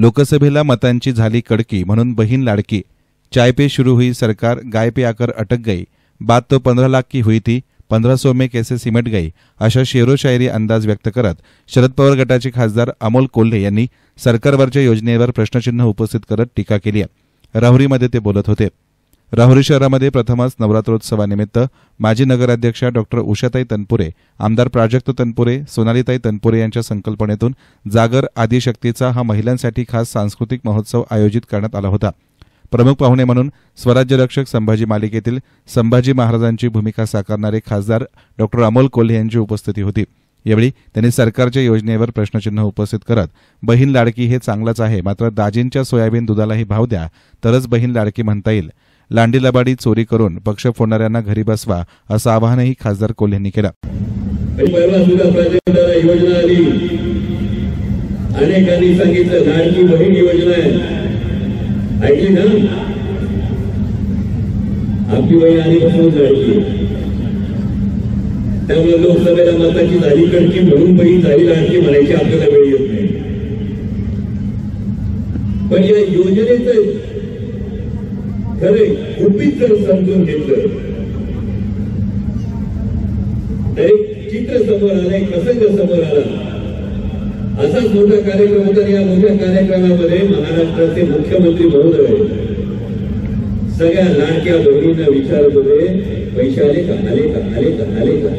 लोकसभेला मतांची झाली कडकी म्हणून बहीण लाडकी। चाय पे शुरू हुई सरकार, गाय पे आकर अटक गई, बात तो 15 लाख की हुई थी, 1500 में कैसे सिमट गई, अशा शेरो शायरी अंदाज व्यक्त करत शरद पवार गटाचे खासदार अमोल कोल्हे यांनी सरकारवरच्या योजनेवर प्रश्नचिन्ह उपस्थित करत टीका केली आहे। राहुरीमध्ये ते बोलत होते। राहुरी शहरामध्ये प्रथमच नवरात्रोत्सवानिमित्त माजी नगराध्यक्षा डॉक्टर उषाताई तनपुरे, आमदार प्राजक्त तनपुरे, सोनालीताई तनपुरे यांच्या संकल्पनेतून जागर आदिशक्तीचा हा महिलांसाठी खास सांस्कृतिक महोत्सव आयोजित करण्यात आला होता। प्रमुख पाहुणे म्हणून स्वराज्य रक्षक संभाजी मालिकेतील संभाजी महाराजांची भूमिका साकारणारे खासदार डॉक्टर अमोल कोल्हे यांची उपस्थिती होती। यावेळी त्यांनी सरकारच्या योजनेवर प्रश्नचिन्ह उपस्थित करत बहीण लाडकी हे चांगलंच आहे, मात्र दाजींच्या सोयाबीन दुधालाही भाव द्या तरच बहीण लाडकी म्हणता येईल। लांडी लबाडी चोरी करून पक्ष फोडणाऱ्यांना घरी बसवा असं आवाहनही खासदार कोल्हेंनी केलं। अनेकांनी सांगितलं लाडकी बहीण योजना आहे, ऐकली ना? आपली बहीण आधीपासूनच लाडकी आहे, त्यामुळे लोकसभेला मताची झाली कडकी म्हणून बहीण झाली लाडकी म्हणायची आपल्याला वेळ येत नाही। पण या योजनेचं खरे गुपित जर समजून घेतलं तर एक चित्र समोर आलं, एक प्रसंग समोर आला। असाच मोठा कार्यक्रम होता। या मोठ्या कार्यक्रमामध्ये महाराष्ट्राचे मुख्यमंत्री महोदय सगळ्या लाडक्या बहिणींना विचारत होते, पैसे आले का, आले का, आले का, आले का?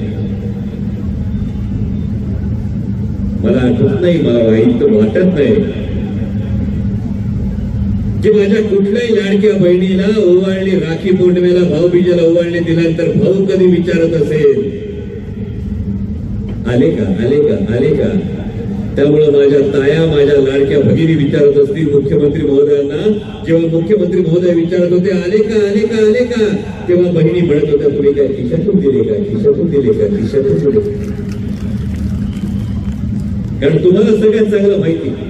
मला आठवत नाही, मला वाटत नाही की माझ्या कुठल्याही लाडक्या बहिणीला ओवाळणी राखी पौर्णिमेला भाऊबीजेला ओवाळणी दिल्यानंतर भाऊ कधी विचारत असेल आले का, आले का, आले का? त्यामुळे माझ्या ताया, माझ्या लाडक्या भगिनी विचारत असतील मुख्यमंत्री महोदयांना। जेव्हा मुख्यमंत्री महोदय विचारत होते आले का, आले का, आले का, तेव्हा बहिणी म्हणत होत्या तुम्ही काय खिशातून दिले का, खिशातून दिले का, खिशातून दिले? कारण तुम्हाला सगळ्यात चांगलं माहिती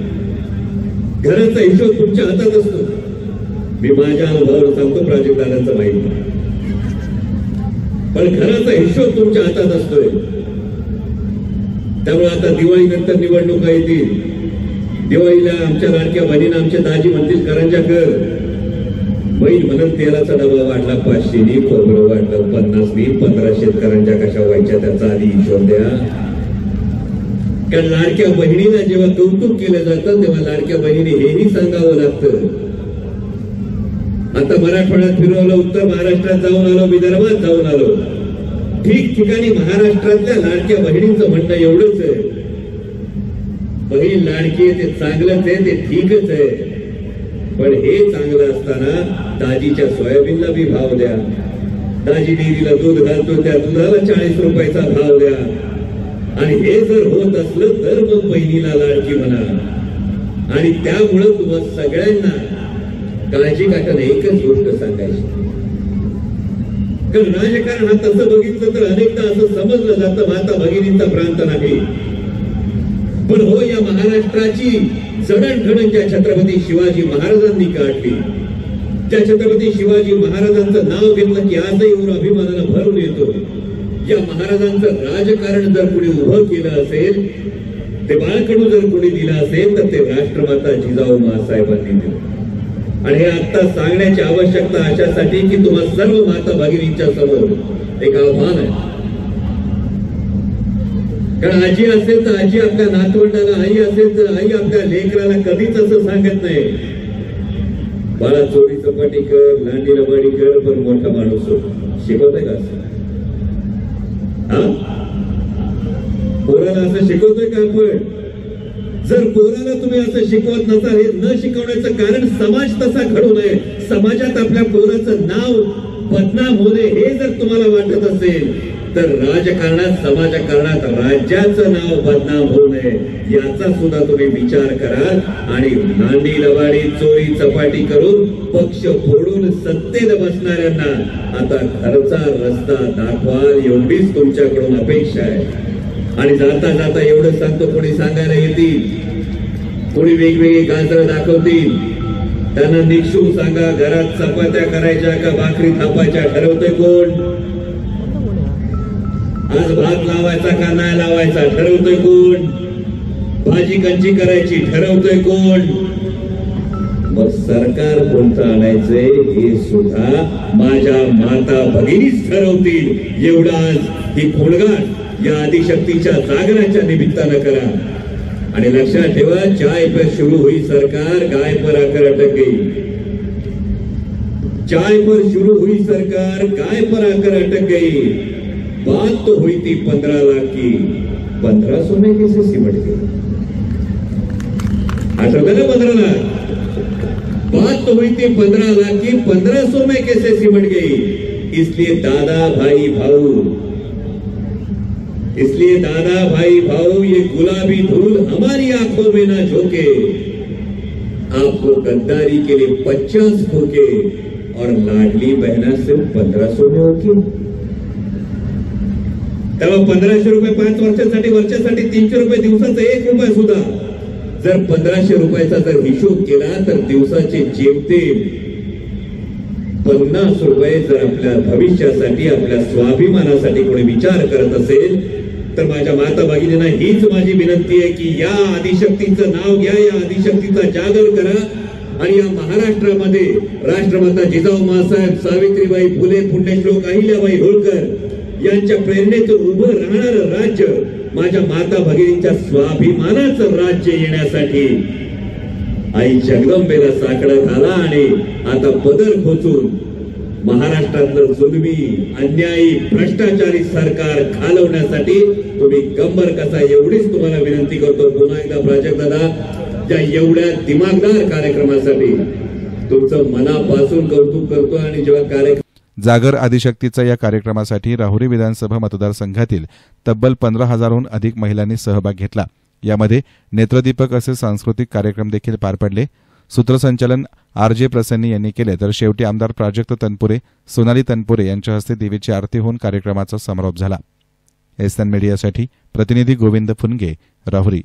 घराचा हिशोब तुमच्या हातात असतो। मी माझ्या अनुभवावर सांगतो, प्राजक्तांचा माहिती, पण घराचा हिशोब तुमच्या हातात असतोय। त्यामुळे आता दिवाळीनंतर निवडणुका येतील, दिवाळीला आमच्या लाडक्या बहिणींना आमच्या दाजी म्हणतील करंजा कर, बहीण म्हणत तेलाचा डबा वाटला 500नी, खोबरं वाटलं 50नी, 1500 करंजा कशा व्हायच्या त्याचा आधी हिशोब द्या। कारण लाडक्या बहिणीला जेव्हा कौतुक केलं जातं तेव्हा लाडक्या बहिणीने हेही सांगावं लागतं। आता मराठवाड्यात फिरवलं, उत्तर महाराष्ट्रात जाऊन आलो, विदर्भात जाऊन आलो, ठिकठिकाणी महाराष्ट्रातल्या लाडक्या बहिणींचं म्हणणं एवढंच आहे, बहीण लाडकी आहे ते चांगलंच आहे, ते ठीकच आहे, पण हे चांगलं असताना दाजीच्या सोयाबीनला बी भाव द्या, दाजी डेअरीला दूध घालतो त्या दुधाला 40 रुपयाचा भाव द्या। आणि हे जर होत असलं तर मग बहिणीला लाडकी म्हणा। आणि त्यामुळे तुम्हाला सगळ्यांना काळजी काढताना एकच गोष्ट सांगायची, कारण राजकारण हा तसं बघितलं तर अनेकदा असं समजलं जातं माता भगिनींचा प्रांत नाही, पण हो या महाराष्ट्राची जडणघडण ज्या छत्रपती शिवाजी महाराजांनी काढली, त्या छत्रपती शिवाजी महाराजांचं नाव घेतलं की आजही अभिमानानं भरून येतो। या महाराजांचं राजकारण जर कोणी उभं केलं असेल, ते बाळकडू जर कोणी दिलं असेल तर ते राष्ट्रमाता जिजाऊ माँसाहेबांनी दिलं। आणि हे आता सांगण्याची आवश्यकता अशासाठी की तुम्हा सर्व माता भगिनींच्या समोर एक आव्हान आहे। कारण आजी असेल तर आजी आपल्या नातवंडाला, आई असेल तर आई आपल्या लेकराला कधीच असं सांगत नाही बाळा चोरी चपाटी कर, लांडी लबाडी कर, पण मोठा माणूस हो, शिकवतंय का? पोराला असं शिकवतोय का आपण? जर पोराला तुम्ही असं शिकवत नसाल, हे न शिकवण्याचं कारण समाज तसा घडू नये, समाजात आपल्या पोराचं नाव बदनाम होणे हे जर तुम्हाला वाटत असेल तर राजकारणात, समाजकारणात राज्याचं नाव बदनाम होऊ नये याचा सुद्धा तुम्ही विचार करा। आणि लांडी लबाडी चोरी चपाटी करून पक्ष फोडून सत्तेत बसणाऱ्यांना आता घरचा रस्ता दाखवाल एवढीच तुमच्याकडून अपेक्षा आहे। आणि जाता जाता एवढं सांगतो, कोणी सांगायला येतील, कोणी वेगवेगळी गाजरं दाखवतील, त्यांना निक्षून सांगा घरात चपात्या करायच्या का भाकरी थापायच्या ठरवतोय कोण? आज भात लावायचा का नाही लावायचा ठरवतोय कोण? भाजी कंची करायची ठरवतोय कोण? मग सरकार कोणतं आणायचंय हे सुद्धा माझ्या माता भगिनीच ठरवतील. एवढाच ही खोडगाट या आदिशक्तीच्या जागराच्या निमित्तानं करा. आणि लक्षात ठेवा, चाय पर शुरू हुई सरकार, गाय पर आकर अटक गई. चाय पर शुरू हुई सरकार, गाय पर आकर अटक गई. बात तो हुई थी 15 लाख की, 1500 में कैसे सिमट गई. आठवतं ना 15 लाख. बात तो हुई थी 15 लाख की, 1500 में कैसे सिमट गई. इसलिए दादा भाई भाऊ, ये गुलाबी धूल हमारी आंखों में ना झोंके. आपको गद्दारी के लिए 50 ठोके और लाडली बहना सिर्फ 1500 में होती. तेव्हा 1500 रुपये 5 वर्षासाठी 300 रुपये दिवसाचा 1 रुपया सुद्धा जर 1500 रुपयाचा जर हिशोब केला तर दिवसाचे जेमतेम 50 रुपये जर आपल्या भविष्यासाठी, आपल्या स्वाभिमानासाठी कोणी विचार करत असेल तर माझ्या माता भगिनींना हीच माझी विनंती आहे की या आदिशक्तीचं नाव घ्या, या आदिशक्तीचा जागर करा आणि या महाराष्ट्रामध्ये राष्ट्रमाता जिजाऊ माँसाहेब, सावित्रीबाई फुले, पुण्यश्लोक अहिल्याबाई होळकर यांच्या प्रेरणेतून उभं राहणारं राज्य, माझ्या माता भगिनींच्या स्वाभिमानाचं राज्य येण्यासाठी आई जगदंबेला साकडं घाला आणि आता पदर खोचून महाराष्ट्रातलं जुलमी, अन्यायी, भ्रष्टाचारी सरकार घालवण्यासाठी तुम्ही कंबर कसा, एवढीच तुम्हाला विनंती करतो. पुन्हा एकदा प्राजक्त दादा, त्या एवढ्या दिमागदार कार्यक्रमासाठी तुमचं मनापासून कौतुक करतो. आणि जेव्हा कार्यक्रम जागर आदिशक्तीचा या कार्यक्रमासाठी राहुरी विधानसभा मतदारसंघातील तब्बल 15,000हून अधिक महिलांनी सहभाग घेतला. यामध्ये नेत्रदीपक असे सांस्कृतिक कार्यक्रम देखील पार पडले. सूत्रसंचालन RJ प्रसन्नी यांनी केले, तर शेवटी आमदार प्राजक्त तनपुरे, सोनाली तनपुरे यांच्या हस्ते देवीची आरती होऊन कार्यक्रमाचा समारोप झाला. SN मीडियासाठी प्रतिनिधी गोविंद फुनगे, राहुरी.